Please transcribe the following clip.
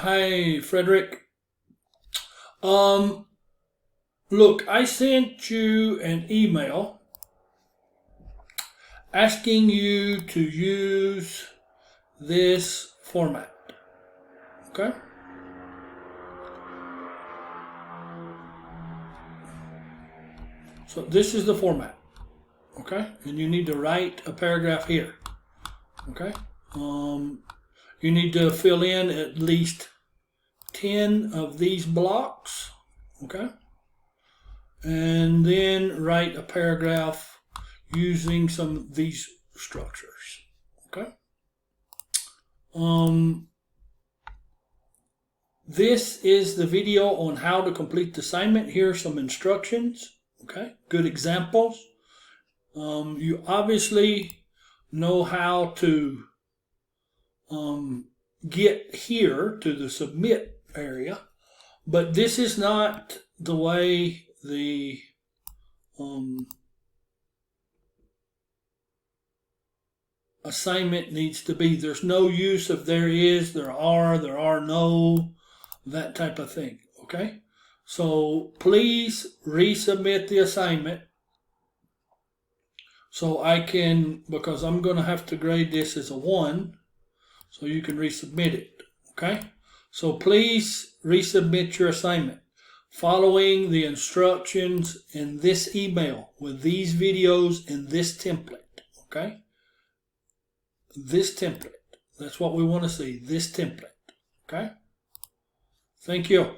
Hi, Frederick. Look, I sent you an email asking you to use this format. Okay? So this is the format. Okay? And you need to write a paragraph here. Okay? You need to fill in at least 10 of these blocks. Okay? And then write a paragraph using some of these structures. Okay? This is the video on how to complete the assignment. Here are some instructions. Okay? Good examples. You obviously know how to get here to the submit area, but this is not the way the assignment needs to be. There's no use of there is, there are no, that type of thing. Okay? So please resubmit the assignment so I can, because I'm going to have to grade this as a 1, so you can resubmit it. Okay? So please resubmit your assignment following the instructions in this email with these videos in this template. Okay? This template. That's what we want to see, this template. Okay? Thank you.